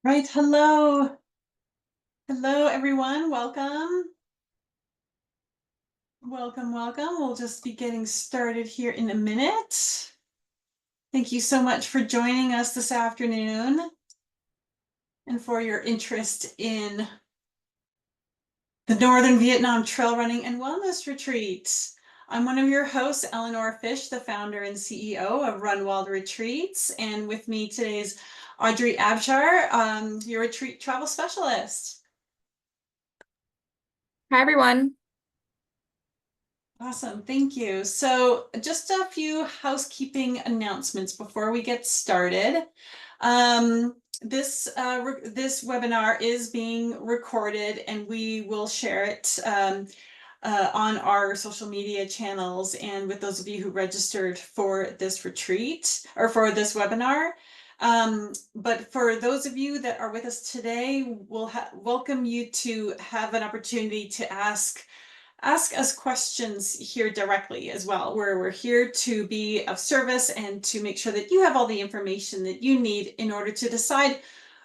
Right, hello. Hello, everyone. Welcome. Welcome, welcome. We'll just be getting started here in a minute. Thank you so much for joining us this afternoon and for your interest in the Northern Vietnam Trail Running and Wellness Retreat. I'm one of your hosts, Elinor Fish, the founder and CEO of Run Wild Retreats. And with me today is Audrey Abshire, your retreat travel specialist. Hi, everyone. Awesome, thank you. So just a few housekeeping announcements before we get started. This webinar is being recorded and we will share it on our social media channels and with those of you who registered for this retreat or for this webinar. But for those of you that are with us today, we'll welcome you to have an opportunity to ask us questions here directly as well, where we're here to be of service and to make sure that you have all the information that you need in order to decide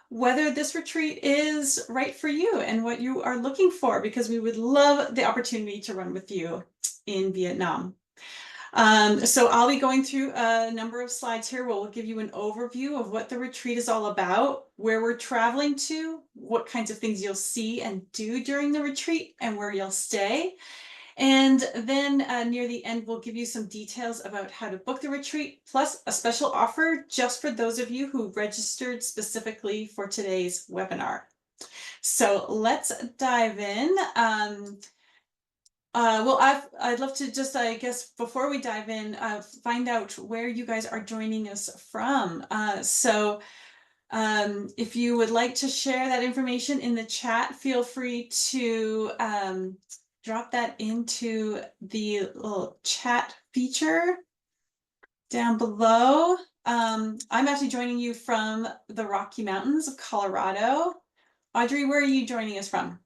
whether this retreat is right for you and what you are looking for, because we would love the opportunity to run with you in Vietnam. So I'll be going through a number of slides here. We'll give you an overview of what the retreat is all about, where we're traveling to, what kinds of things you'll see and do during the retreat, and where you'll stay. And then near the end, we'll give you some details about how to book the retreat, plus a special offer just for those of you who registered specifically for today's webinar. So let's dive in. Well, I'd love to just, I guess, before we dive in, find out where you guys are joining us from. If you would like to share that information in the chat, feel free to drop that into the little chat feature down below. I'm actually joining you from the Rocky Mountains of Colorado. Audrey, where are you joining us from?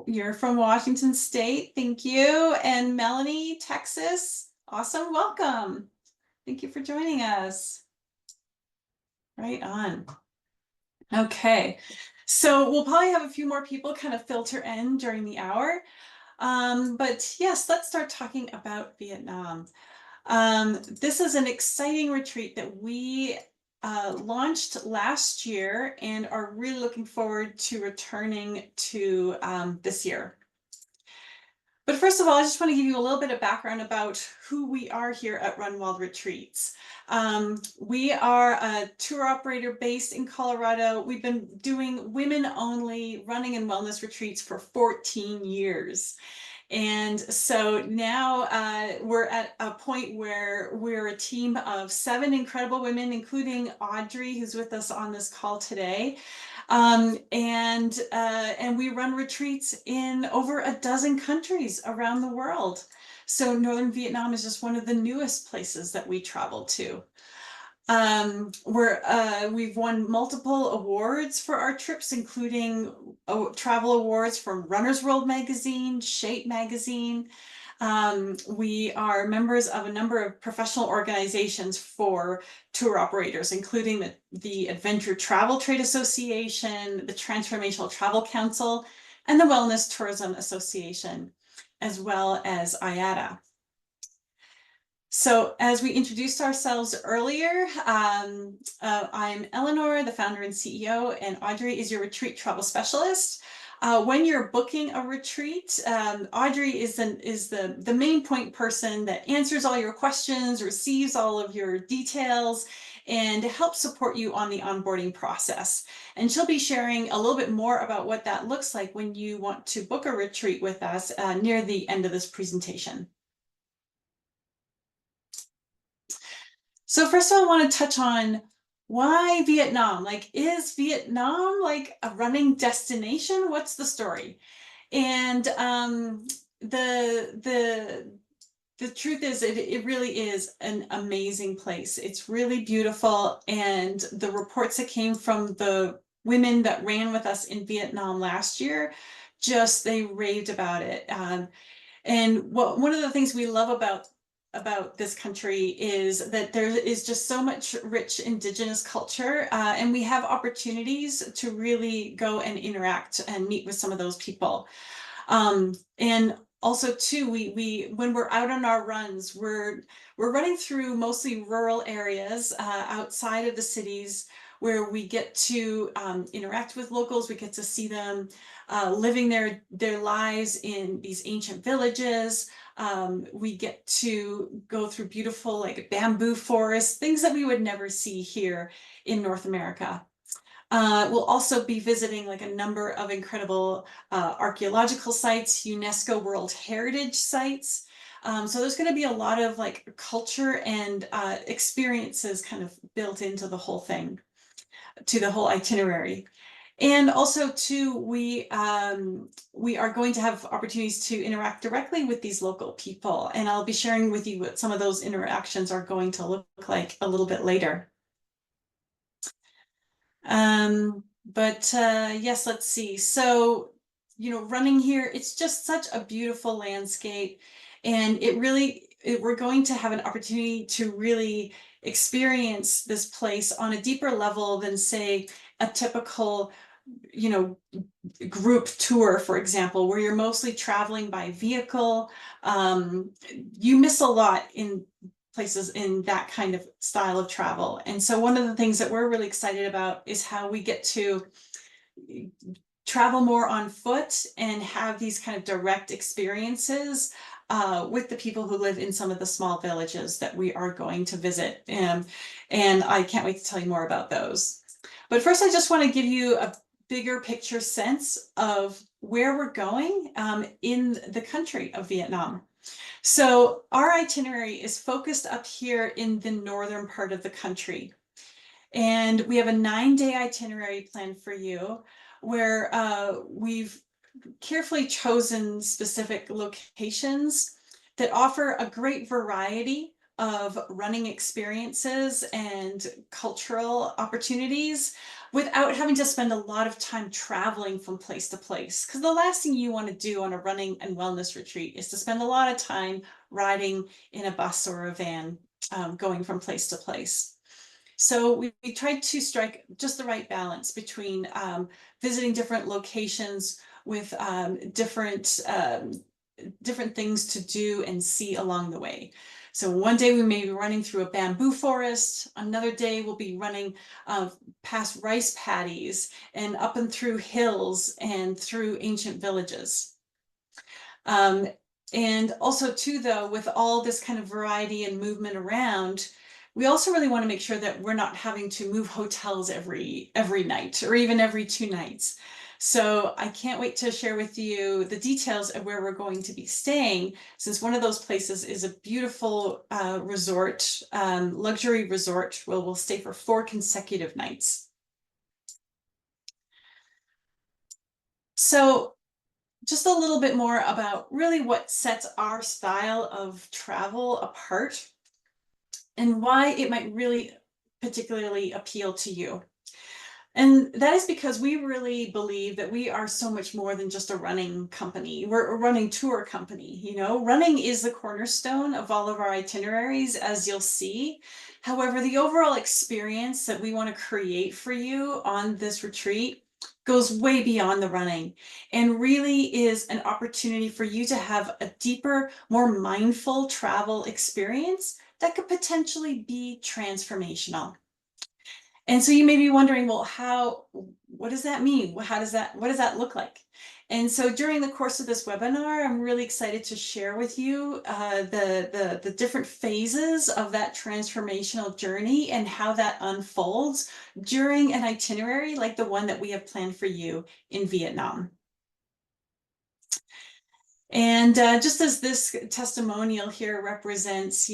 You're from Washington State. Thank you. And Melanie, Texas. Awesome. Welcome. Thank you for joining us. Right on. Okay. So we'll probably have a few more people kind of filter in during the hour. But yes, let's start talking about Vietnam. This is an exciting retreat that we launched last year and are really looking forward to returning to this year. But first of all, I just want to give you a little bit of background about who we are here at Run Wild Retreats. We are a tour operator based in Colorado. We've been doing women-only running and wellness retreats for 14 years. And so now we're at a point where we're a team of 7 incredible women, including Audrey, who's with us on this call today. And we run retreats in over a dozen countries around the world. So Northern Vietnam is just one of the newest places that we travel to. We've won multiple awards for our trips, including travel awards from Runner's World magazine, Shape magazine. We are members of a number of professional organizations for tour operators, including the Adventure Travel Trade Association, the Transformational Travel Council, and the Wellness Tourism Association, as well as IATA. So as we introduced ourselves earlier, I'm Elinor, the founder and CEO, and Audrey is your retreat travel specialist. When you're booking a retreat, Audrey is the main point person that answers all your questions, receives all of your details, and helps support you on the onboarding process. And she'll be sharing a little bit more about what that looks like when you want to book a retreat with us near the end of this presentation. So first of all, I want to touch on why Vietnam? Like, is Vietnam like a running destination? What's the story? And the truth is, it really is an amazing place. It's really beautiful, and the reports that came from the women that ran with us in Vietnam last year, just they raved about it. And one of the things we love about about this country is that there is just so much rich indigenous culture, and we have opportunities to really go and interact and meet with some of those people. And also too, we when we're out on our runs, we're running through mostly rural areas outside of the cities, where we get to interact with locals. We get to see them living their lives in these ancient villages. We get to go through beautiful like bamboo forests, things that we would never see here in North America. We'll also be visiting like a number of incredible archaeological sites, UNESCO World Heritage sites. So there's going to be a lot of like culture and experiences kind of built into the whole thing, to the whole itinerary. And also too, we are going to have opportunities to interact directly with these local people. And I'll be sharing with you what some of those interactions are going to look like a little bit later. Yes, let's see. So, running here, it's just such a beautiful landscape. And we're going to have an opportunity to really experience this place on a deeper level than, say, a typical, you know, group tour, for example, where you're mostly traveling by vehicle. You miss a lot in places in that kind of style of travel. And so one of the things that we're really excited about is how we get to travel more on foot and have these kind of direct experiences with the people who live in some of the small villages that we are going to visit. And I can't wait to tell you more about those. But first, I just want to give you a bigger picture sense of where we're going in the country of Vietnam. So our itinerary is focused up here in the northern part of the country. And we have a 9-day itinerary planned for you, where we've carefully chosen specific locations that offer a great variety of running experiences and cultural opportunities without having to spend a lot of time traveling from place to place. Because the last thing you want to do on a running and wellness retreat is to spend a lot of time riding in a bus or a van, going from place to place. So we tried to strike just the right balance between visiting different locations with different things to do and see along the way. So one day we may be running through a bamboo forest. Another day we'll be running past rice paddies and up and through hills and through ancient villages. And also too, though, with all this kind of variety and movement around, we also really want to make sure that we're not having to move hotels every night or even every 2 nights. So I can't wait to share with you the details of where we're going to be staying, since one of those places is a beautiful resort, luxury resort, where we'll stay for 4 consecutive nights. So just a little bit more about really what sets our style of travel apart and why it might really particularly appeal to you. And that is because we really believe that we are so much more than just a running company. We're a running tour company, Running is the cornerstone of all of our itineraries, as you'll see. However, the overall experience that we want to create for you on this retreat goes way beyond the running and really is an opportunity for you to have a deeper, more mindful travel experience that could potentially be transformational. And so you may be wondering, well, what does that mean? What does that look like? And so during the course of this webinar, I'm really excited to share with you the different phases of that transformational journey and how that unfolds during an itinerary like the one that we have planned for you in Vietnam. And just as this testimonial here represents,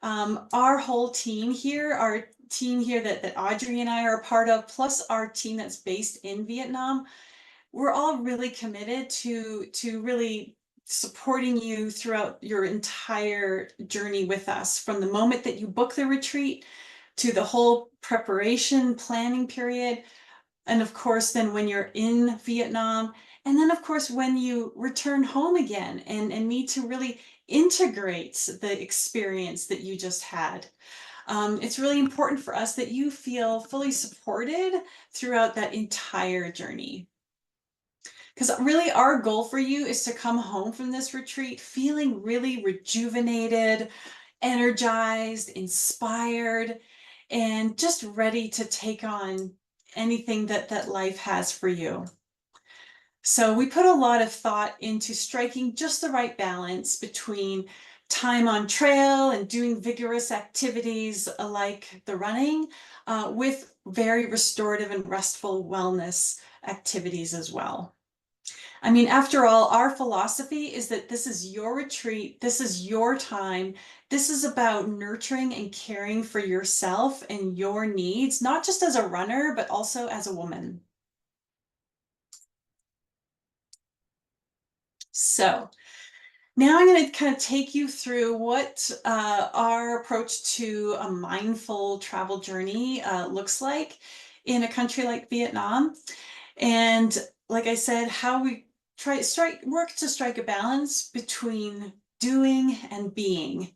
our whole team here, our team here that Audrey and I are a part of, plus our team that's based in Vietnam, we're all really committed to really supporting you throughout your entire journey with us, from the moment that you book the retreat to the whole preparation planning period. And of course, then when you're in Vietnam And then, of course, when you return home again and need to really integrate the experience that you just had, it's really important for us that you feel fully supported throughout that entire journey. Because really, our goal for you is to come home from this retreat feeling really rejuvenated, energized, inspired, and just ready to take on anything that life has for you. So we put a lot of thought into striking just the right balance between time on trail and doing vigorous activities like the running, with very restorative and restful wellness activities as well. I mean, after all, our philosophy is that this is your retreat, this is your time, this is about nurturing and caring for yourself and your needs, not just as a runner, but also as a woman. So, now I'm going to kind of take you through what our approach to a mindful travel journey looks like in a country like Vietnam. And like I said, how we work to strike a balance between doing and being,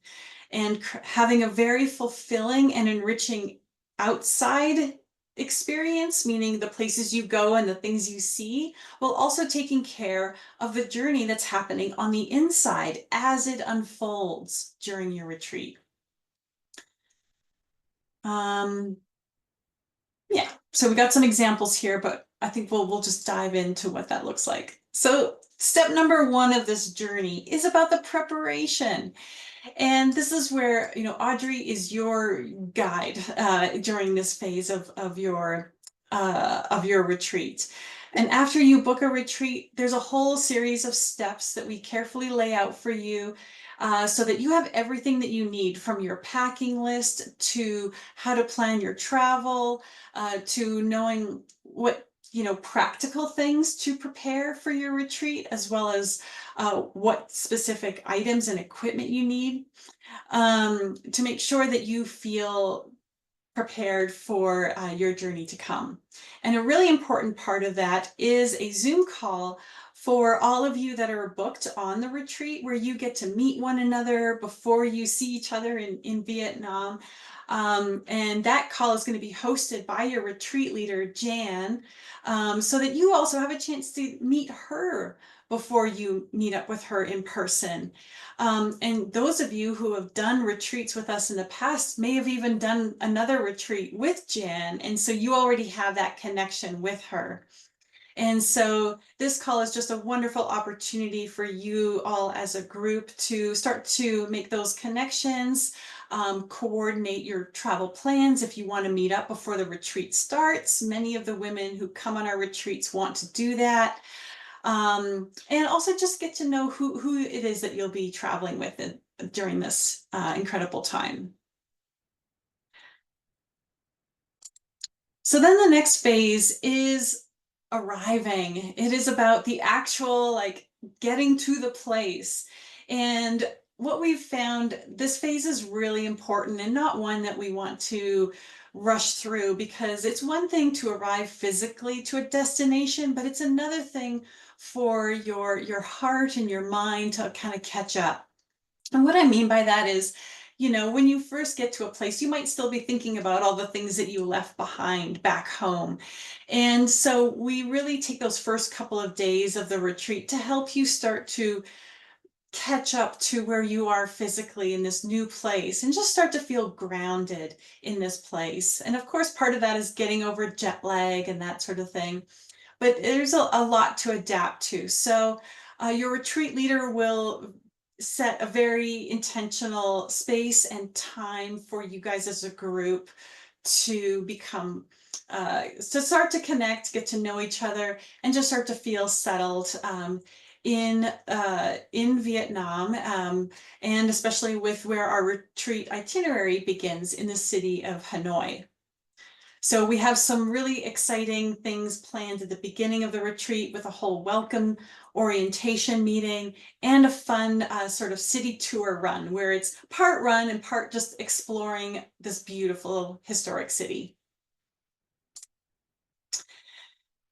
and having a very fulfilling and enriching outside experience, meaning the places you go and the things you see, while also taking care of the journey that's happening on the inside as it unfolds during your retreat. Um, yeah, so we got some examples here, but I think we'll just dive into what that looks like. So step number one of this journey is about the preparation. And this is where, Audrey is your guide during this phase of your retreat. And after you book a retreat, there's a whole series of steps that we carefully lay out for you, so that you have everything that you need, from your packing list to how to plan your travel, to knowing what practical things to prepare for your retreat, as well as what specific items and equipment you need, to make sure that you feel prepared for your journey to come. And a really important part of that is a Zoom call for all of you that are booked on the retreat, where you get to meet one another before you see each other in Vietnam. And that call is going to be hosted by your retreat leader, Jan, so that you also have a chance to meet her before you meet up with her in person. And those of you who have done retreats with us in the past may have even done another retreat with Jan, and so you already have that connection with her. And so this call is just a wonderful opportunity for you all as a group to start to make those connections, coordinate your travel plans if you want to meet up before the retreat starts. Many of the women who come on our retreats want to do that. And also just get to know who it is that you'll be traveling with during this incredible time. So then the next phase is arriving. It is about the actual, like, getting to the place. And what we've found, this phase is really important, and not one that we want to rush through, because it's one thing to arrive physically to a destination, but it's another thing for your heart and your mind to kind of catch up. And what I mean by that is, when you first get to a place, you might still be thinking about all the things that you left behind back home. And so we really take those first couple of days of the retreat to help you start to catch up to where you are physically in this new place, and just start to feel grounded in this place. And of course, part of that is getting over jet lag and that sort of thing. But there's a lot to adapt to. So your retreat leader will set a very intentional space and time for you guys as a group to become, to start to connect, get to know each other, and just start to feel settled in Vietnam, and especially with where our retreat itinerary begins, in the city of Hanoi. So we have some really exciting things planned at the beginning of the retreat, with a whole welcome orientation meeting and a fun sort of city tour run, where it's part run and part just exploring this beautiful historic city.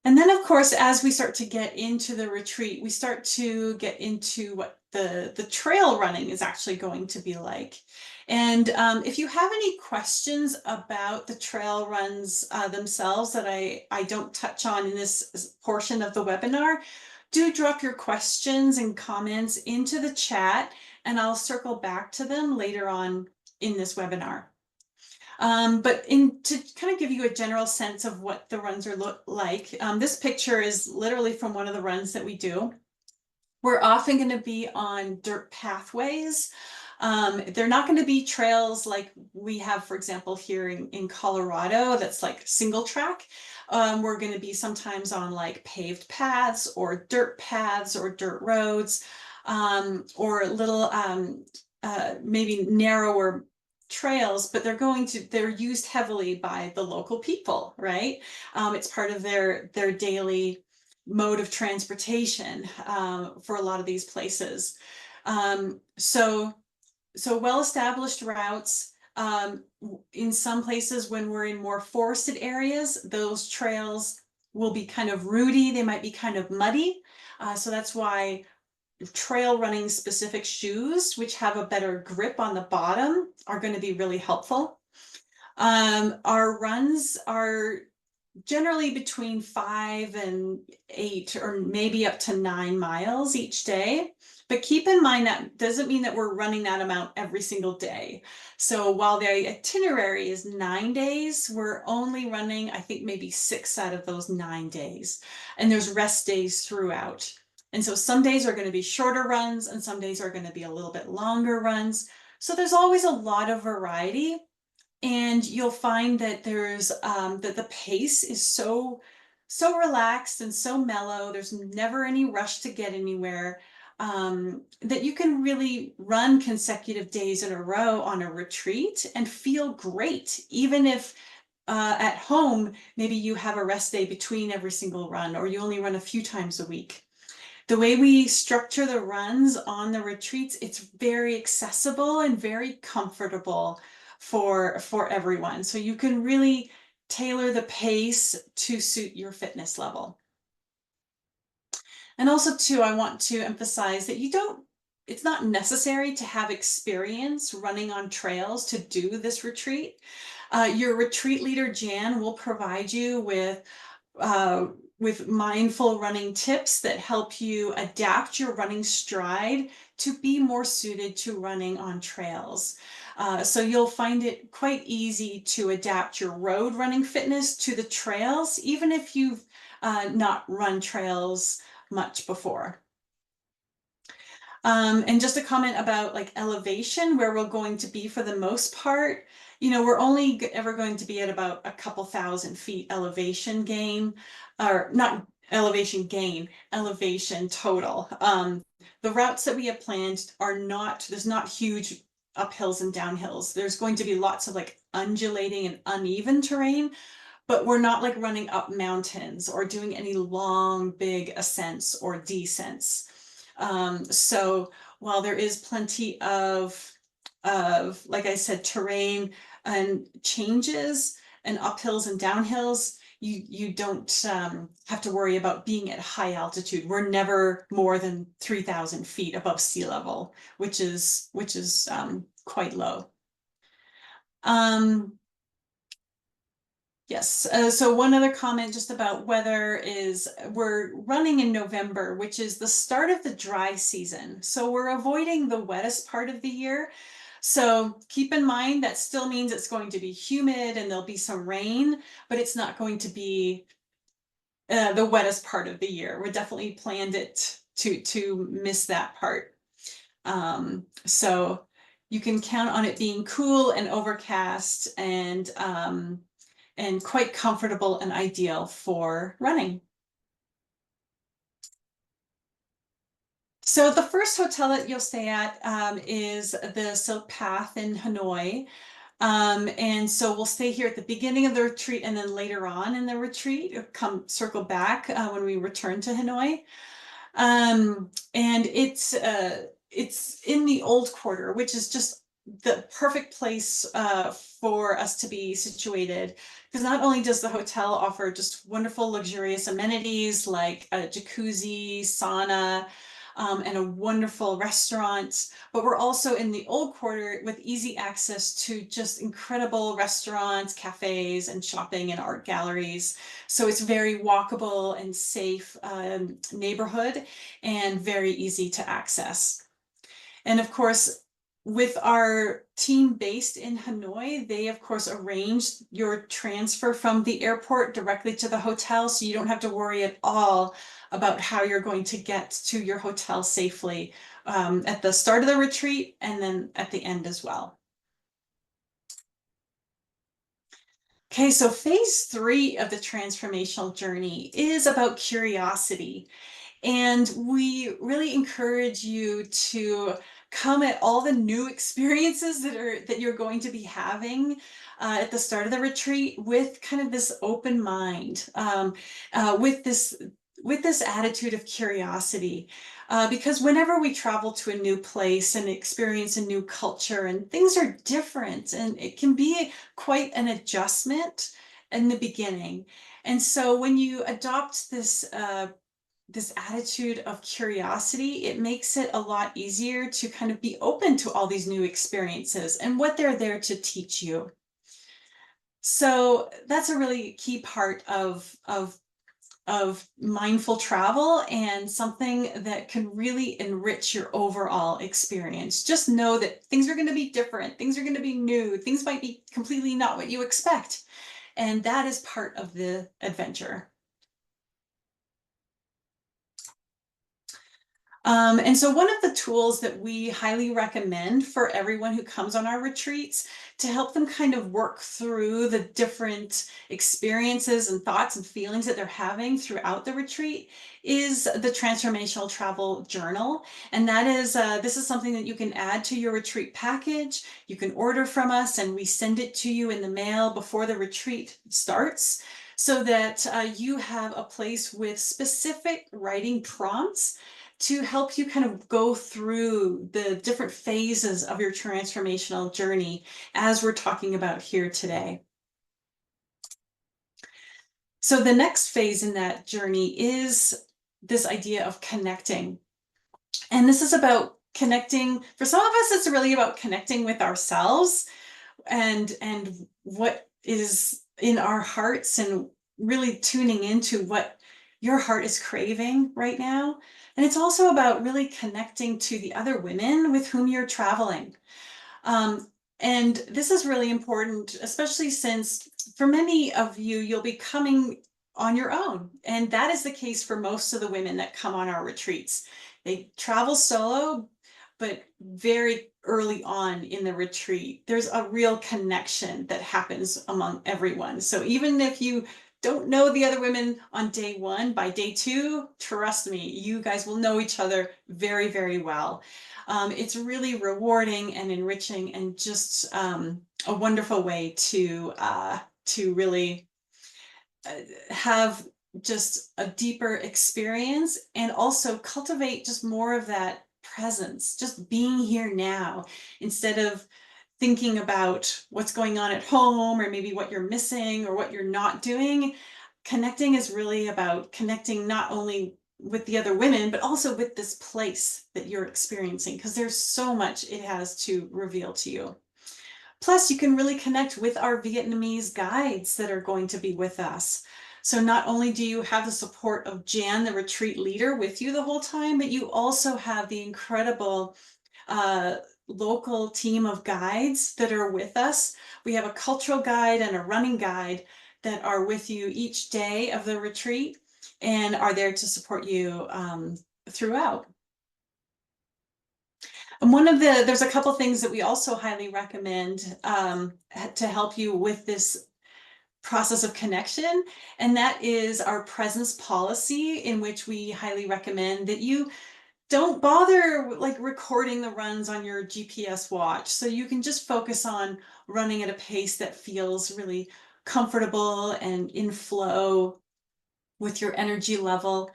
And then, of course, as we start to get into the retreat, we start to get into what the trail running is actually going to be like. And if you have any questions about the trail runs themselves that I don't touch on in this portion of the webinar, do drop your questions and comments into the chat, and I'll circle back to them later on in this webinar. But to kind of give you a general sense of what the runs are look like, this picture is literally from one of the runs that we do. We're often going to be on dirt pathways. They're not going to be trails like we have, for example, here in Colorado, that's like single track. We're going to be sometimes on like paved paths or dirt paths or dirt roads, or little maybe narrower trails, but they're used heavily by the local people, right? It's part of their daily mode of transportation for a lot of these places. So well-established routes. In some places, when we're in more forested areas, those trails will be kind of rooty. They might be kind of muddy. So that's why trail running specific shoes, which have a better grip on the bottom, are going to be really helpful. Our runs are generally between 5 and 8 or maybe up to 9 miles each day. But keep in mind that doesn't mean that we're running that amount every single day. So while the itinerary is 9 days, we're only running, I think, maybe 6 out of those 9 days. And there's rest days throughout. And so some days are going to be shorter runs and some days are going to be a little bit longer runs. So there's always a lot of variety. And you'll find that there's that the pace is so relaxed and so mellow. There's never any rush to get anywhere. That you can really run consecutive days in a row on a retreat and feel great, even if at home maybe you have a rest day between every single run, or you only run a few times a week. The way we structure the runs on the retreats, it's very accessible and very comfortable for everyone. So you can really tailor the pace to suit your fitness level. And also too, I want to emphasize that it's not necessary to have experience running on trails to do this retreat. Your retreat leader, Jan, will provide you with mindful running tips that help you adapt your running stride to be more suited to running on trails. So you'll find it quite easy to adapt your road running fitness to the trails, even if you've not run trails much before. And just a comment about like elevation, where we're going to be for the most part. We're only ever going to be at about a couple thousand feet elevation gain, or not elevation gain, elevation total. The routes that we have planned there's not huge uphills and downhills. There's going to be lots of like undulating and uneven terrain, but we're not like running up mountains or doing any long, big ascents or descents. So while there is plenty of, like I said, terrain and changes and uphills and downhills, you don't have to worry about being at high altitude. We're never more than 3,000 feet above sea level, which is quite low. Yes, so one other comment just about weather is we're running in November, which is the start of the dry season. So we're avoiding the wettest part of the year. So keep in mind that still means it's going to be humid and there'll be some rain, but it's not going to be the wettest part of the year. We definitely planned it to miss that part. So you can count on it being cool and overcast and quite comfortable and ideal for running. So the first hotel that you'll stay at is the Silk Path in Hanoi. And so we'll stay here at the beginning of the retreat, and then later on in the retreat, circle back when we return to Hanoi. And it's in the Old Quarter, which is just the perfect place for us to be situated, because not only does the hotel offer just wonderful luxurious amenities like a jacuzzi, sauna, and a wonderful restaurant, but we're also in the old quarter with easy access to just incredible restaurants, cafes, and shopping and art galleries. So it's very walkable and safe neighborhood, and very easy to access. And of course, with our team based in Hanoi, they of course arranged your transfer from the airport directly to the hotel, so you don't have to worry at all about how you're going to get to your hotel safely at the start of the retreat and then at the end as well. Okay, so phase 3 of the transformational journey is about curiosity. And we really encourage you to come at all the new experiences that you're going to be having at the start of the retreat with kind of this open mind, with this attitude of curiosity. Because whenever we travel to a new place and experience a new culture, and things are different, and it can be quite an adjustment in the beginning. And so when you adopt this attitude of curiosity, it makes it a lot easier to kind of be open to all these new experiences and what they're there to teach you. So that's a really key part of mindful travel, and something that can really enrich your overall experience. Just know that things are going to be different, things are going to be new, things might be completely not what you expect, and that is part of the adventure. And so one of the tools that we highly recommend for everyone who comes on our retreats to help them kind of work through the different experiences and thoughts and feelings that they're having throughout the retreat is the Transformational Travel Journal. And that is, this is something that you can add to your retreat package. You can order from us and we send it to you in the mail before the retreat starts, so that you have a place with specific writing prompts to help you kind of go through the different phases of your transformational journey as we're talking about here today. So the next phase in that journey is this idea of connecting. And this is about connecting. For some of us, it's really about connecting with ourselves and what is in our hearts, and really tuning into what your heart is craving right now. And it's also about really connecting to the other women with whom you're traveling. And this is really important, especially since for many of you, you'll be coming on your own. And that is the case for most of the women that come on our retreats. They travel solo, but very early on in the retreat, there's a real connection that happens among everyone. So even if you don't know the other women on day 1, by day 2, trust me, you guys will know each other very, very well. It's really rewarding and enriching, and just a wonderful way to really have just a deeper experience, and also cultivate just more of that presence, just being here now, instead of thinking about what's going on at home, or maybe what you're missing or what you're not doing. Connecting is really about connecting not only with the other women, but also with this place that you're experiencing, because there's so much it has to reveal to you. Plus, you can really connect with our Vietnamese guides that are going to be with us. So not only do you have the support of Jan, the retreat leader, with you the whole time, but you also have the incredible local team of guides that are with us. We have a cultural guide and a running guide that are with you each day of the retreat and are there to support you throughout. And there's a couple things that we also highly recommend to help you with this process of connection, and that is our presence policy, in which we highly recommend that you don't bother like recording the runs on your GPS watch, so you can just focus on running at a pace that feels really comfortable and in flow with your energy level,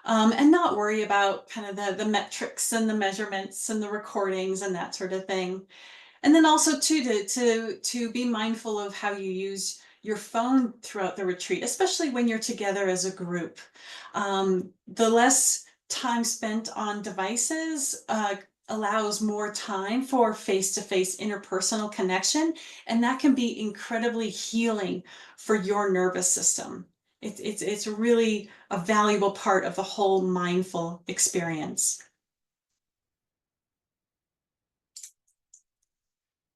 and not worry about kind of the metrics and the measurements and the recordings and that sort of thing. And then also too, to be mindful of how you use your phone throughout the retreat, especially when you're together as a group. The less time spent on devices allows more time for face-to-face interpersonal connection, and that can be incredibly healing for your nervous system. It's really a valuable part of the whole mindful experience.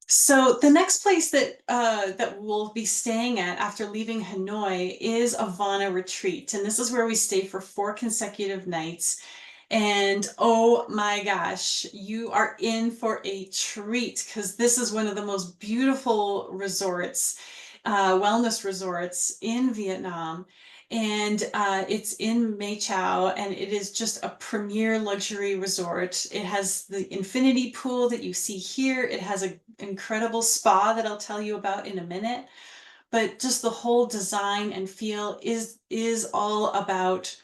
So the next place that we'll be staying at after leaving Hanoi is Avana Retreat, and this is where we stay for 4 consecutive nights. And oh my gosh, you are in for a treat because this is one of the most beautiful resorts, wellness resorts in Vietnam. And it's in Mae Chau, and it is just a premier luxury resort. It has the infinity pool that you see here. It has an incredible spa that I'll tell you about in a minute. But just the whole design and feel is all about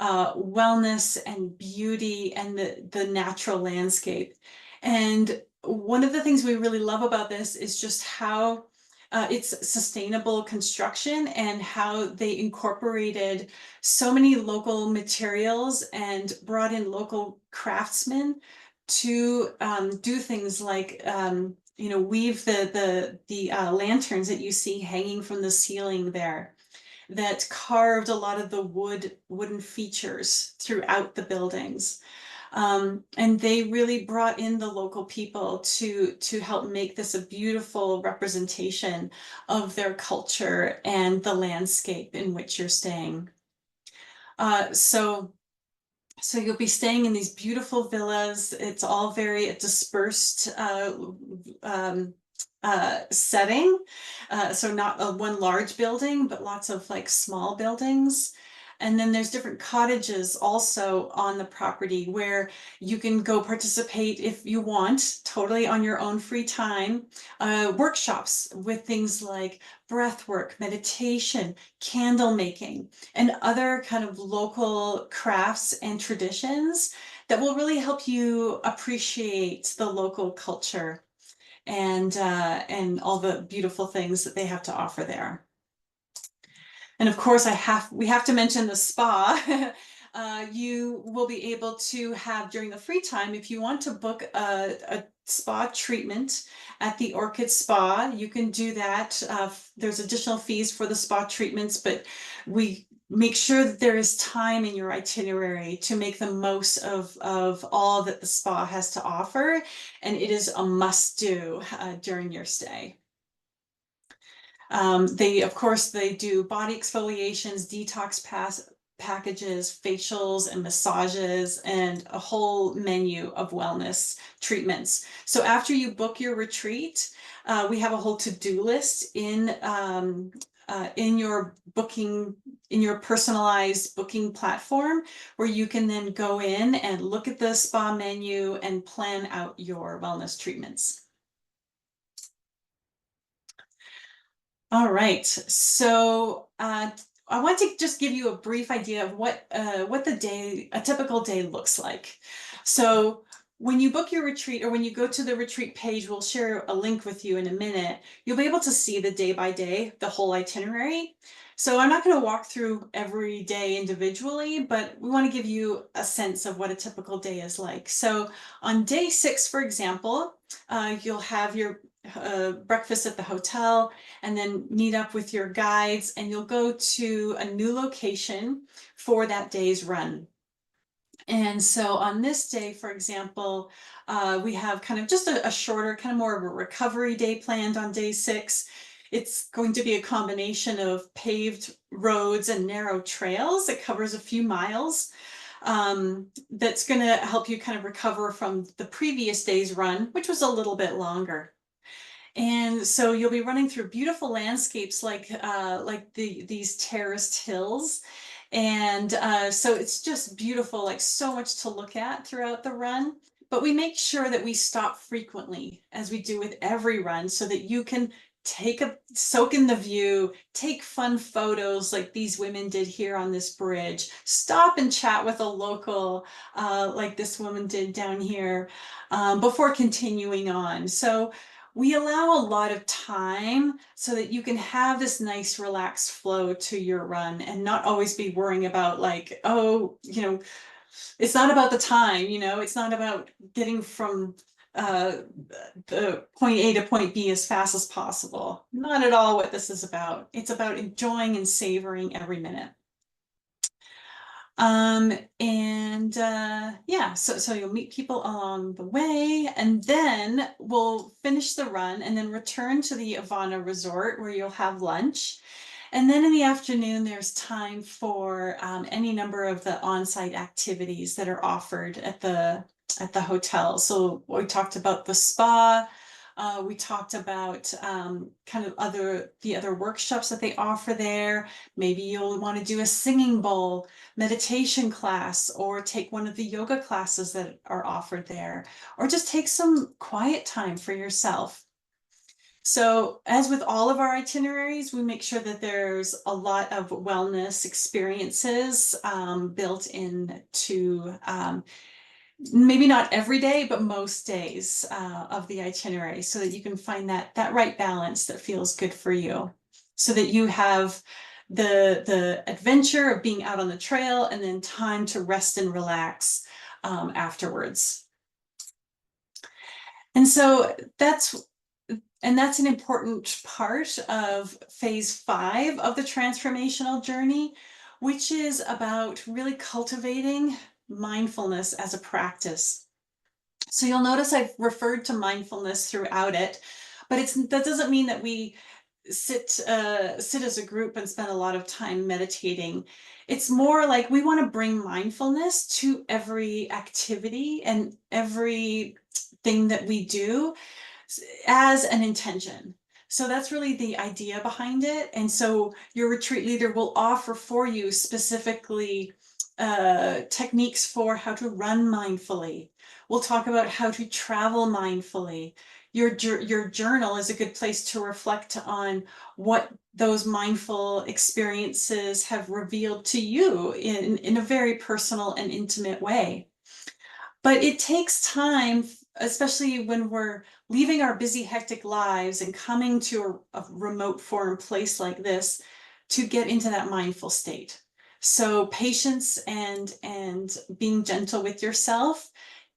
wellness and beauty and the natural landscape. And one of the things we really love about this is just how it's sustainable construction and how they incorporated so many local materials and brought in local craftsmen to do things like weave the lanterns that you see hanging from the ceiling there, that carved a lot of the wooden features throughout the buildings. And they really brought in the local people to help make this a beautiful representation of their culture and the landscape in which you're staying. So you'll be staying in these beautiful villas. It's all very dispersed setting. So not one large building, but lots of like small buildings. And then there's different cottages also on the property where you can go participate if you want, totally on your own free time, workshops with things like breath work, meditation, candle making, and other kind of local crafts and traditions that will really help you appreciate the local culture and all the beautiful things that they have to offer there. And of course, we have to mention the spa. You will be able to have during the free time, if you want to book a spa treatment at the Orchid Spa, you can do that. There's additional fees for the spa treatments, but we make sure that there is time in your itinerary to make the most of all that the spa has to offer. And it is a must do during your stay. Of course, they do body exfoliations, detox packages, facials and massages, and a whole menu of wellness treatments. So after you book your retreat, we have a whole to-do list in your booking, in your personalized booking platform, where you can then go in and look at the spa menu and plan out your wellness treatments. All right, so I want to just give you a brief idea of what a typical day looks like. So when you book your retreat, or when you go to the retreat page, we'll share a link with you in a minute. You'll be able to see the day by day, the whole itinerary. So I'm not going to walk through every day individually, but we want to give you a sense of what a typical day is like. So on day 6, for example, you'll have your breakfast at the hotel, and then meet up with your guides, and you'll go to a new location for that day's run. And so on this day, for example, we have kind of just a shorter, kind of more of a recovery day planned on day 6. It's going to be a combination of paved roads and narrow trails. It covers a few miles. That's going to help you kind of recover from the previous day's run, which was a little bit longer. And so you'll be running through beautiful landscapes like these terraced hills. And so it's just beautiful, like so much to look at throughout the run. But we make sure that we stop frequently, as we do with every run, so that you can soak in the view, take fun photos like these women did here on this bridge, stop and chat with a local, like this woman did down here, before continuing on. So we allow a lot of time so that you can have this nice relaxed flow to your run and not always be worrying about like, oh, it's not about the time, it's not about getting from uh, the point A to point B as fast as possible. Not at all what this is about. It's about enjoying and savoring every minute. And yeah, so you'll meet people along the way, and then we'll finish the run and then return to the Ivana Resort where you'll have lunch. And then in the afternoon, there's time for any number of the on-site activities that are offered at the hotel. So we talked about the spa. We talked about kind of the other workshops that they offer there. Maybe you'll want to do a singing bowl meditation class, or take one of the yoga classes that are offered there, or just take some quiet time for yourself. So as with all of our itineraries, we make sure that there's a lot of wellness experiences built into maybe not every day, but most days of the itinerary, so that you can find that right balance that feels good for you, so that you have the adventure of being out on the trail and then time to rest and relax afterwards. And so that's an important part of phase 5 of the transformational journey, which is about really cultivating mindfulness as a practice. So you'll notice I've referred to mindfulness throughout it, but that doesn't mean that we sit as a group and spend a lot of time meditating. It's more like we want to bring mindfulness to every activity and every thing that we do as an intention. So that's really the idea behind it. And so your retreat leader will offer for you specifically techniques for how to run mindfully. We'll talk about how to travel mindfully. Your journal is a good place to reflect on what those mindful experiences have revealed to you in a very personal and intimate way. But it takes time, especially when we're leaving our busy, hectic lives and coming to a remote foreign place like this, to get into that mindful state. So patience and being gentle with yourself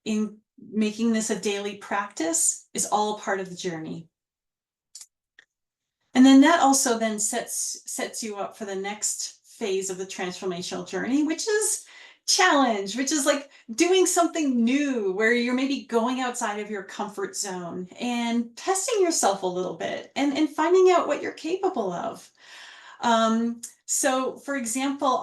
in making this a daily practice is all part of the journey. And then that also then sets you up for the next phase of the transformational journey, which is challenge, which is like doing something new, where you're maybe going outside of your comfort zone and testing yourself a little bit and finding out what you're capable of. So for example,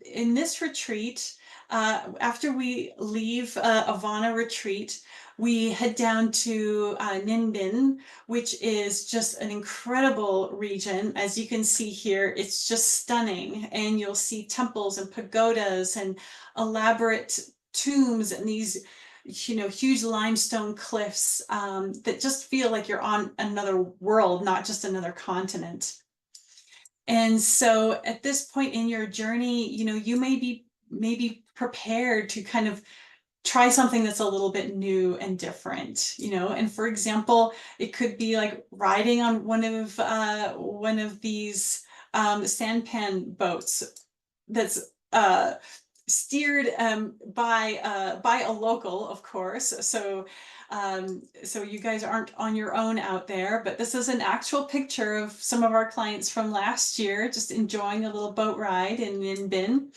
in this retreat, after we leave Ivana retreat, we head down to Ninh Binh, which is just an incredible region. As you can see here, it's just stunning. And you'll see temples and pagodas and elaborate tombs and these huge limestone cliffs that just feel like you're on another world, not just another continent. And so at this point in your journey, you may be prepared to kind of try something that's a little bit new and different, and for example, it could be like riding on one of these sampan boats that's steered by a local, of course. So you guys aren't on your own out there, but this is an actual picture of some of our clients from last year, just enjoying a little boat ride in Ninh Binh.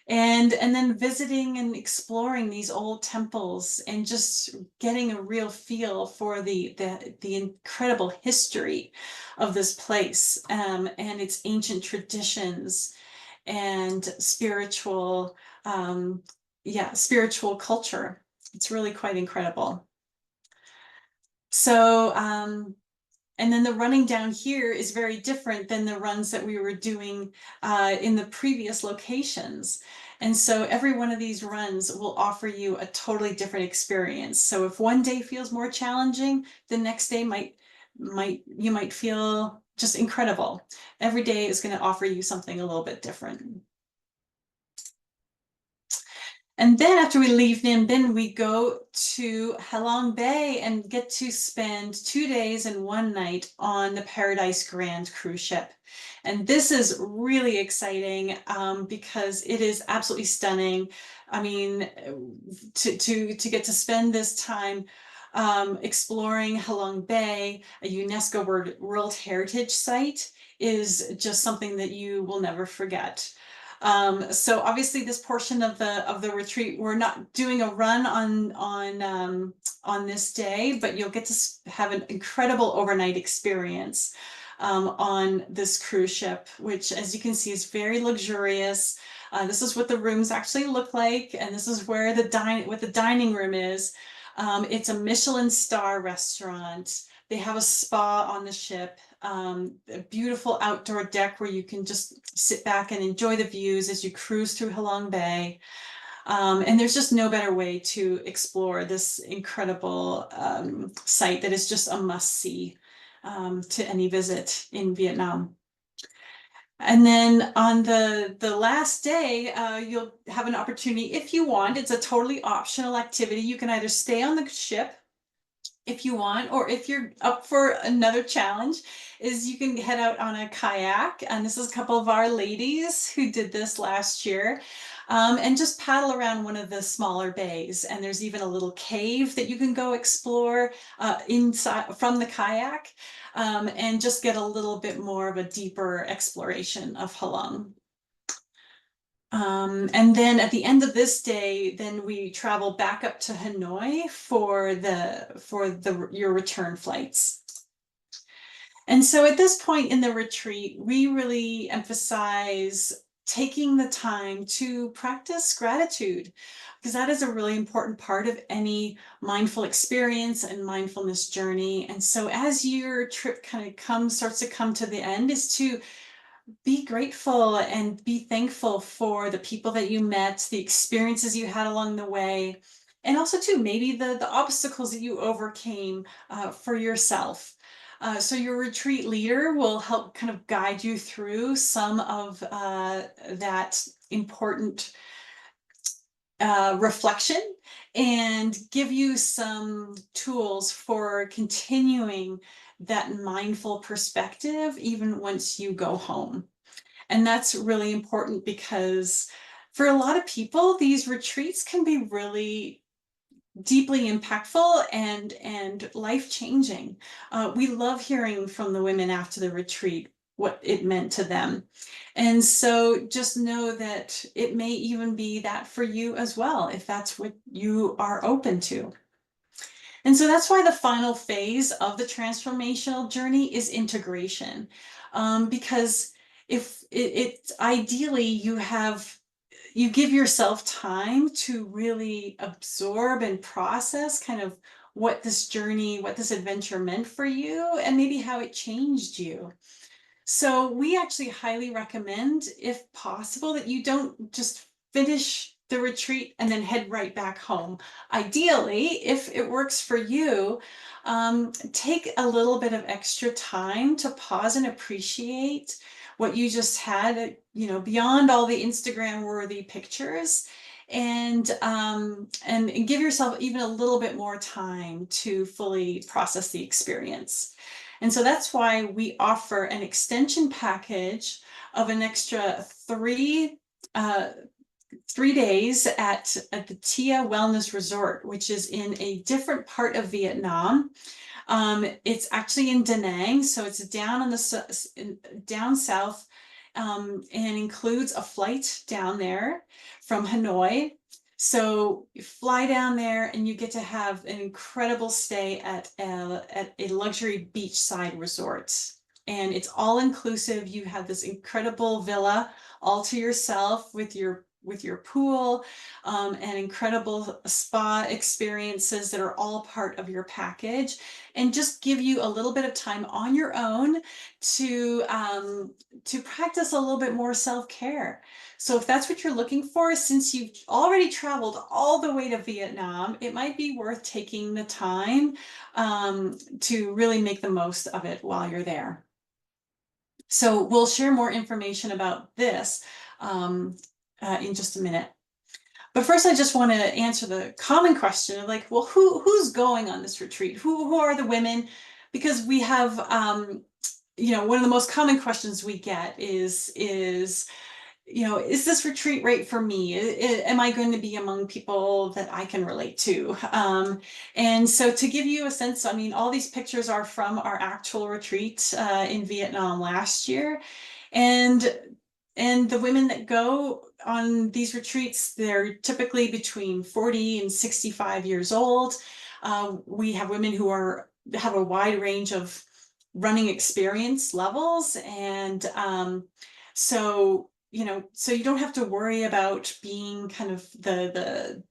And then visiting and exploring these old temples and just getting a real feel for the incredible history of this place and its ancient traditions and spiritual culture. It's really quite incredible. So and then the running down here is very different than the runs that we were doing in the previous locations. And so every one of these runs will offer you a totally different experience. So if one day feels more challenging, the next day might you might feel just incredible. Every day is going to offer you something a little bit different. And then after we leave Ninh Binh, we go to Halong Bay and get to spend 2 days and 1 night on the Paradise Grand cruise ship. And this is really exciting because it is absolutely stunning. I mean, to get to spend this time exploring Halong Bay, a UNESCO World Heritage Site, is just something that you will never forget. So obviously this portion of the retreat, we're not doing a run on this day, but you'll get to have an incredible overnight experience on this cruise ship, which, as you can see, is very luxurious. This is what the rooms actually look like, and this is where the dining room is. It's a Michelin star restaurant. They have a spa on the ship, a beautiful outdoor deck where you can just sit back and enjoy the views as you cruise through Halong Bay. And there's just no better way to explore this incredible site that is just a must-see to any visit in Vietnam. And then on the last day, you'll have an opportunity, if you want, it's a totally optional activity. You can either stay on the ship if you want, or if you're up for another challenge, is you can head out on a kayak. And this is a couple of our ladies who did this last year, and just paddle around one of the smaller bays. And there's even a little cave that you can go explore inside from the kayak, and just get a little bit more of a deeper exploration of Halong. And then at the end of this day, then we travel back up to Hanoi for your return flights. And so at this point in the retreat, we really emphasize taking the time to practice gratitude, because that is a really important part of any mindful experience and mindfulness journey. And so as your trip kind of starts to come to the end, is to be grateful and be thankful for the people that you met, the experiences you had along the way, and also too maybe the obstacles that you overcame for yourself. So your retreat leader will help kind of guide you through some of that important reflection and give you some tools for continuing that mindful perspective even once you go home. And that's really important because for a lot of people, these retreats can be really deeply impactful and life-changing. We love hearing from the women after the retreat what it meant to them. And so just know that it may even be that for you as well, if that's what you are open to. And so that's why the final phase of the transformational journey is integration. Because if it ideally you give yourself time to really absorb and process kind of what this journey, what this adventure meant for you, and maybe how it changed you. So we actually highly recommend, if possible, that you don't just finish the retreat and then head right back home. Ideally, if it works for you, take a little bit of extra time to pause and appreciate what you just had, beyond all the Instagram worthy pictures, and give yourself even a little bit more time to fully process the experience. And so that's why we offer an extension package of an extra three days at the Tia Wellness Resort, which is in a different part of Vietnam. It's actually in Da Nang, so it's down south, and includes a flight down there from Hanoi. So you fly down there and you get to have an incredible stay at a luxury beachside resort. And it's all inclusive. You have this incredible villa all to yourself with your your pool, and incredible spa experiences that are all part of your package, and just give you a little bit of time on your own to practice a little bit more self-care. So if that's what you're looking for, since you've already traveled all the way to Vietnam, it might be worth taking the time to really make the most of it while you're there. So we'll share more information about this in just a minute. But first, I just want to answer the common question of like, well, who's going on this retreat? Who are the women? Because we have, one of the most common questions we get is is this retreat right for me? Am I going to be among people that I can relate to? And so to give you a sense, I mean, all these pictures are from our actual retreat in Vietnam last year. And the women that go on these retreats, they're typically between 40 and 65 years old. We have women who have a wide range of running experience levels. And so you don't have to worry about being kind of the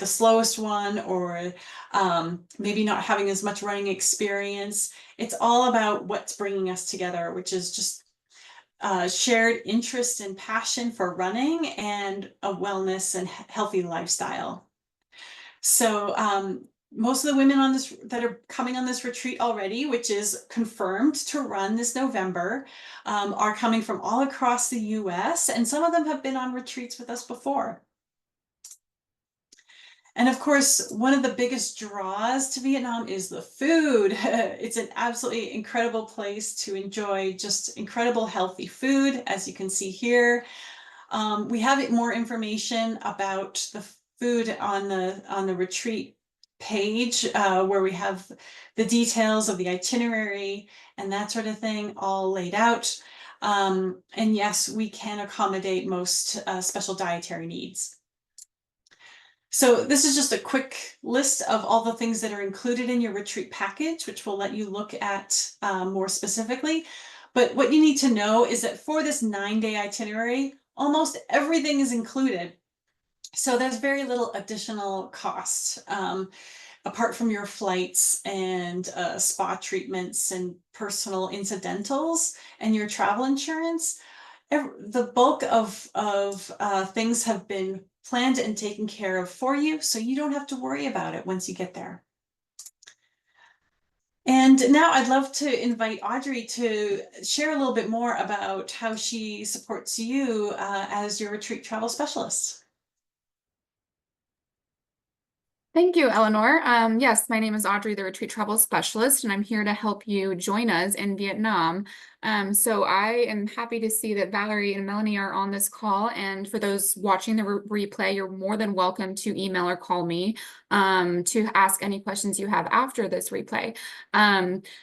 slowest one, or maybe not having as much running experience. It's all about what's bringing us together, which is just shared interest and passion for running and a wellness and healthy lifestyle. So most of the women on this that are coming on this retreat already, which is confirmed to run this November, are coming from all across the US, and some of them have been on retreats with us before. And of course, one of the biggest draws to Vietnam is the food. It's an absolutely incredible place to enjoy just incredible healthy food, as you can see here. We have more information about the food on the retreat page, where we have the details of the itinerary and that sort of thing all laid out. And yes, we can accommodate most special dietary needs. So this is just a quick list of all the things that are included in your retreat package, which will let you look at more specifically. But what you need to know is that for this 9-day itinerary, almost everything is included. So there's very little additional cost apart from your flights and spa treatments and personal incidentals and your travel insurance. The bulk of things have been planned and taken care of for you, so you don't have to worry about it once you get there. And now I'd love to invite Audrey to share a little bit more about how she supports you as your retreat travel specialist. Thank you, Elinor. Yes, my name is Audrey, the Retreat Travel Specialist, and I'm here to help you join us in Vietnam. So I am happy to see that Valerie and Melanie are on this call. And for those watching the replay, you're more than welcome to email or call me to ask any questions you have after this replay.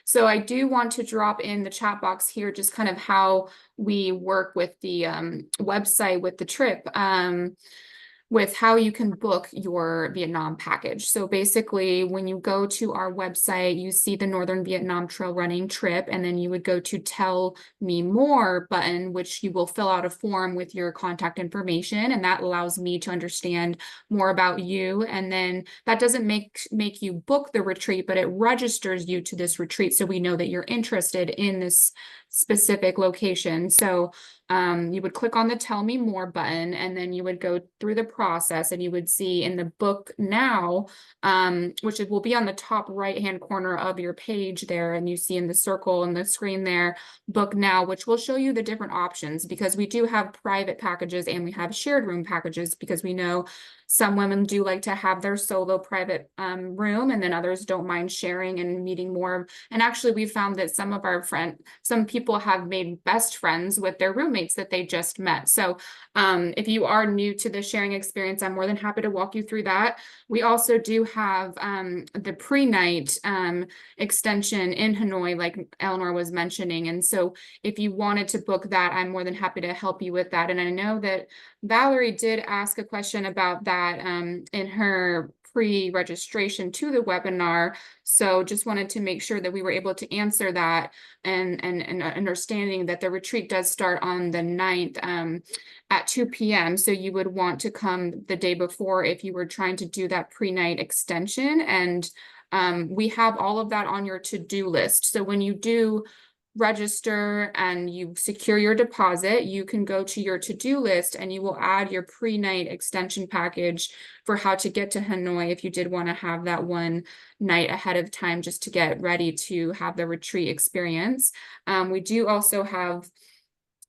So I do want to drop in the chat box here just kind of how we work with the website with the trip. With how you can book your Vietnam package. So basically, when you go to our website, you see the Northern Vietnam Trail Running trip, and then you would go to Tell Me More button, which you will fill out a form with your contact information, and that allows me to understand more about you. And then that doesn't make you book the retreat, but it registers you to this retreat, so we know that you're interested in this specific location. So you would click on the Tell Me More button, and then you would go through the process, and you would see in the Book Now, which will be on the top right-hand corner of your page there, and you see in the circle in the screen there, Book Now, which will show you the different options, because we do have private packages and we have shared room packages, because we know some women do like to have their solo private room, and then others don't mind sharing and meeting more. And actually, we found that some people have made best friends with their roommates that they just met. So if you are new to the sharing experience, I'm more than happy to walk you through that. We also do have the pre-night extension in Hanoi, like Elinor was mentioning. And so if you wanted to book that, I'm more than happy to help you with that. And I know that Valerie did ask a question about that in her pre-registration to the webinar. So just wanted to make sure that we were able to answer that, and understanding that the retreat does start on the 9th at 2 p.m. So you would want to come the day before if you were trying to do that pre-night extension. And we have all of that on your to-do list. So when you do register and you secure your deposit, you can go to your to-do list and you will add your pre-night extension package for how to get to Hanoi if you did want to have that one night ahead of time just to get ready to have the retreat experience. We do also have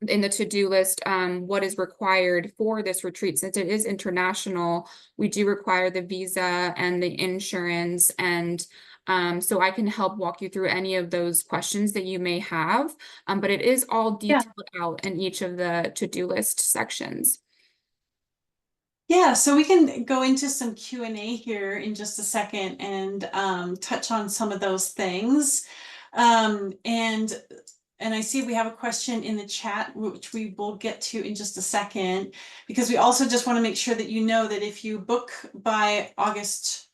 in the to-do list what is required for this retreat. Since it is international, we do require the visa and the insurance, and so I can help walk you through any of those questions that you may have, but it is all detailed out in each of the to-do list sections. Yeah, so we can go into some Q&A here in just a second and touch on some of those things. And I see we have a question in the chat, which we will get to in just a second, because we also just want to make sure that you know that if you book by August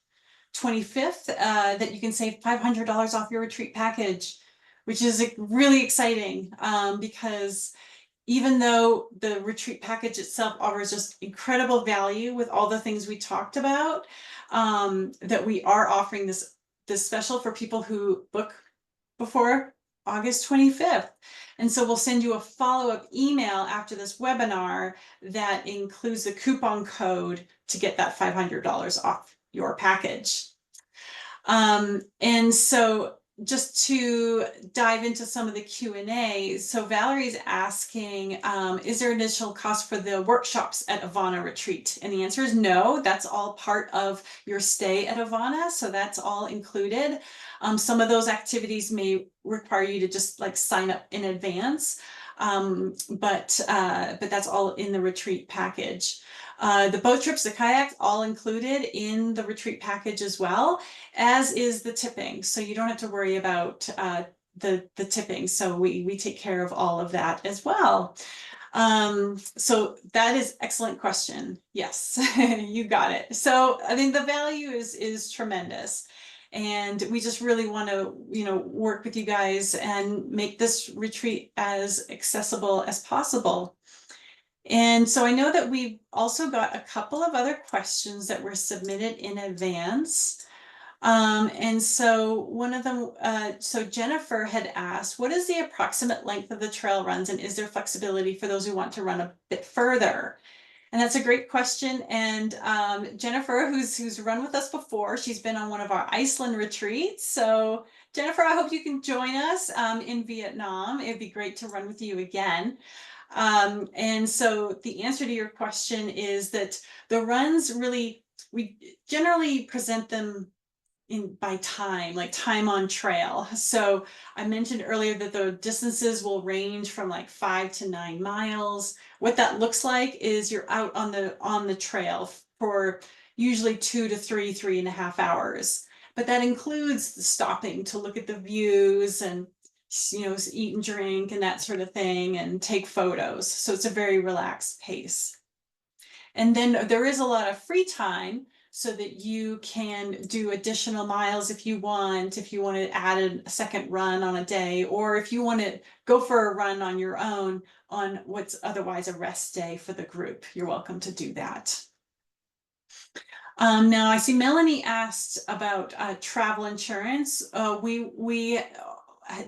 25th, that you can save $500 off your retreat package, which is really exciting, because even though the retreat package itself offers just incredible value with all the things we talked about, that we are offering this special for people who book before August 25th. And so we'll send you a follow-up email after this webinar that includes the coupon code to get that $500 off your package. And so just to dive into some of the Q&A, so Valerie's asking, is there additional cost for the workshops at Avana Retreat? And the answer is no, that's all part of your stay at Avana, so that's all included. Some of those activities may require you to just like sign up in advance, but that's all in the retreat package. The boat trips, the kayaks, all included in the retreat package as well, as is the tipping. So you don't have to worry about the tipping. So we take care of all of that as well. So that is excellent question. Yes, you got it. So I mean, the value is tremendous. And we just really want to, work with you guys and make this retreat as accessible as possible. And so I know that we've also got a couple of other questions that were submitted in advance. And so one of them, so Jennifer had asked, what is the approximate length of the trail runs, and is there flexibility for those who want to run a bit further? And that's a great question. And Jennifer, who's run with us before, she's been on one of our Iceland retreats. So Jennifer, I hope you can join us in Vietnam. It'd be great to run with you again. And so the answer to your question is that the runs really, we generally present them by time, like time on trail. So I mentioned earlier that the distances will range from like 5 to 9 miles. What that looks like is you're out on the trail for usually 2 to 3.5 hours. But that includes the stopping to look at the views and eat and drink and that sort of thing and take photos. So it's a very relaxed pace. And then there is a lot of free time so that you can do additional miles if you want to add a second run on a day, or if you want to go for a run on your own on what's otherwise a rest day for the group, you're welcome to do that. Now I see Melanie asked about travel insurance. We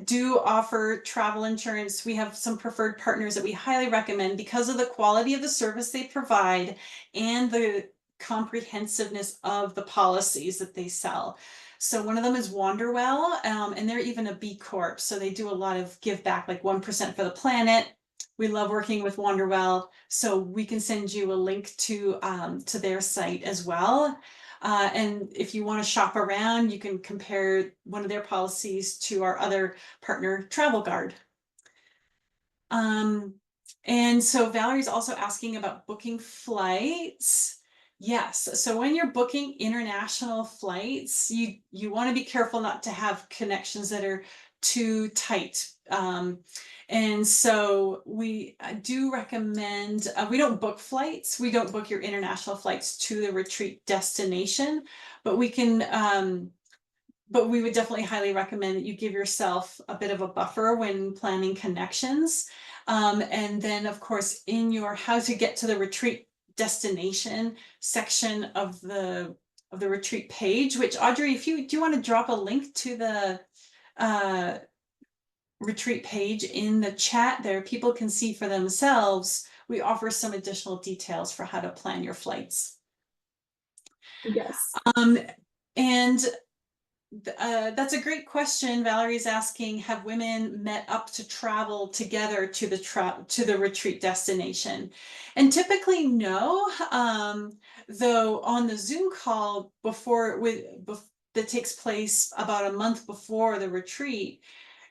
do offer travel insurance. We have some preferred partners that we highly recommend because of the quality of the service they provide and the comprehensiveness of the policies that they sell. So one of them is Wanderwell, and they're even a B Corp. So they do a lot of give back, like 1% for the planet. We love working with Wanderwell, so we can send you a link to their site as well. And if you want to shop around, you can compare one of their policies to our other partner, Travel Guard. And so Valerie's also asking about booking flights. Yes, so when you're booking international flights, you want to be careful not to have connections that are too tight. And so we do recommend, we don't book flights. We don't book your international flights to the retreat destination, but we can, but we would definitely highly recommend that you give yourself a bit of a buffer when planning connections. And then of course, in your how to get to the retreat destination section of the retreat page, which Audrey, if you do you want to drop a link to the retreat page in the chat there, people can see for themselves. We offer some additional details for how to plan your flights. Yes. And that's a great question. Valerie's asking, have women met up to travel together to the retreat destination? And typically no, though on the Zoom call that takes place about a month before the retreat,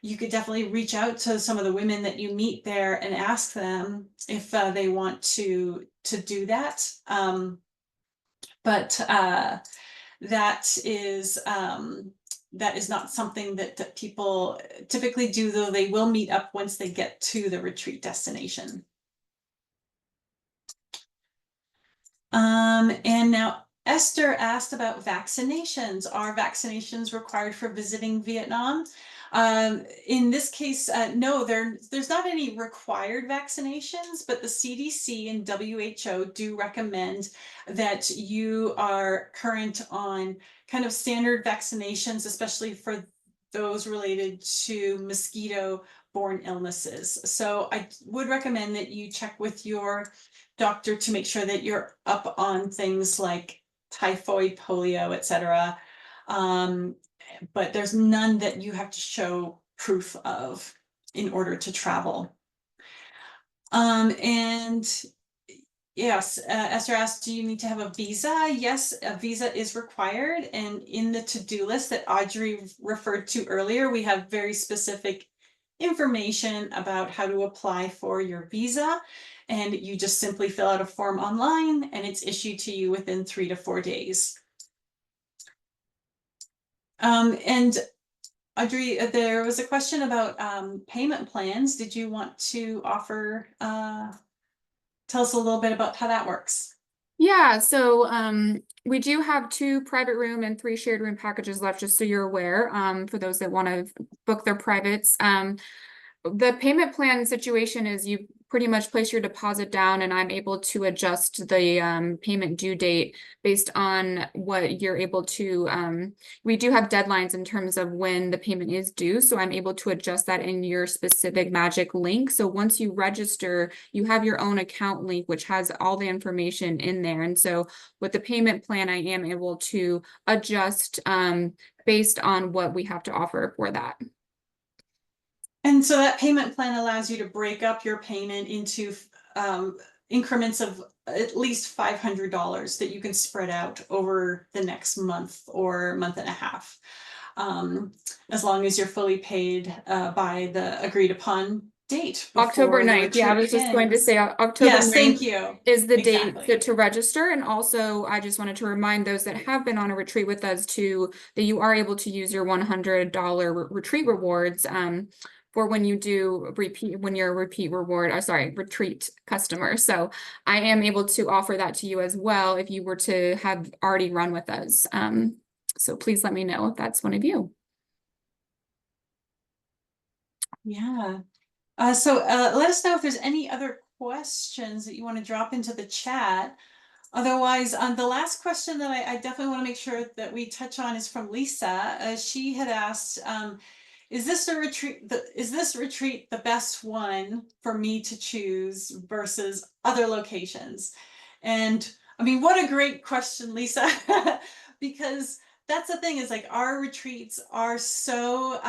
you could definitely reach out to some of the women that you meet there and ask them if they want to do that. But that is not something that people typically do, though they will meet up once they get to the retreat destination. And now Esther asked about vaccinations. Are vaccinations required for visiting Vietnam? In this case, no, there's not any required vaccinations, but the CDC and WHO do recommend that you are current on kind of standard vaccinations, especially for those related to mosquito-borne illnesses. So I would recommend that you check with your doctor to make sure that you're up on things like typhoid, polio, etc. But there's none that you have to show proof of in order to travel. And yes, Esther asked, do you need to have a visa? Yes, a visa is required. And in the to-do list that Audrey referred to earlier, we have very specific information about how to apply for your visa. And you just simply fill out a form online and it's issued to you within 3 to 4 days. And Audrey, there was a question about payment plans. Did you want to offer, tell us a little bit about how that works? Yeah, so we do have 2 private room and 3 shared room packages left, just so you're aware, for those that want to book their privates. The payment plan situation is you pretty much place your deposit down and I'm able to adjust the payment due date based on what you're able to, we do have deadlines in terms of when the payment is due. So I'm able to adjust that in your specific magic link. So once you register, you have your own account link, which has all the information in there. And so with the payment plan, I am able to adjust based on what we have to offer for that. And so that payment plan allows you to break up your payment into increments of at least $500 that you can spread out over the next month or month and a half, as long as you're fully paid by the agreed upon date. October 9th. Yeah, I was just going to say October yes, 9th thank you. Is the exactly. date to register. And also I just wanted to remind those that have been on a retreat with us that you are able to use your $100 retreat rewards for when you do when you're a repeat retreat customer. So I am able to offer that to you as well if you were to have already run with us. So please let me know if that's one of you. Yeah. So let us know if there's any other questions that you want to drop into the chat. Otherwise, the last question that I definitely want to make sure that we touch on is from Lisa. She had asked, is this retreat the best one for me to choose versus other locations? And I mean, what a great question, Lisa, because that's the thing is like our retreats are so,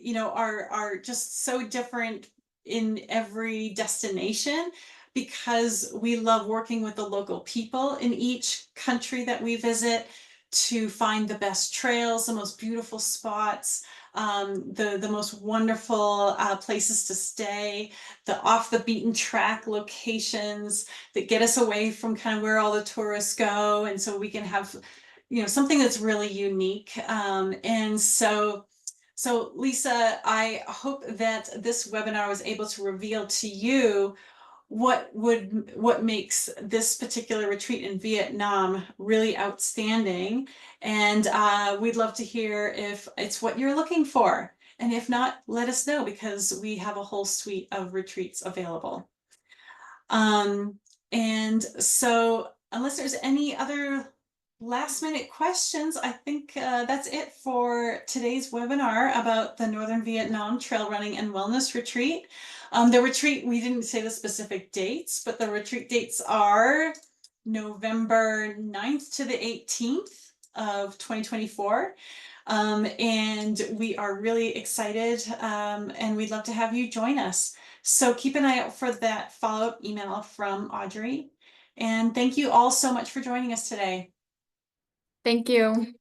you know, are just so different in every destination because we love working with the local people in each country that we visit to find the best trails, the most beautiful spots, the most wonderful places to stay, the off the beaten track locations that get us away from kind of where all the tourists go. And so we can have, you know, something that's really unique. And so So Lisa, I hope that this webinar was able to reveal to you what makes this particular retreat in Vietnam really outstanding. And we'd love to hear if it's what you're looking for. And if not, let us know, because we have a whole suite of retreats available. And so unless there's any other last minute questions, I think that's it for today's webinar about the Northern Vietnam Trail Running and Wellness Retreat. The retreat, we didn't say the specific dates, but the retreat dates are November 9th to the 18th of 2024. And we are really excited, and we'd love to have you join us. So keep an eye out for that follow-up email from Audrey. And thank you all so much for joining us today. Thank you.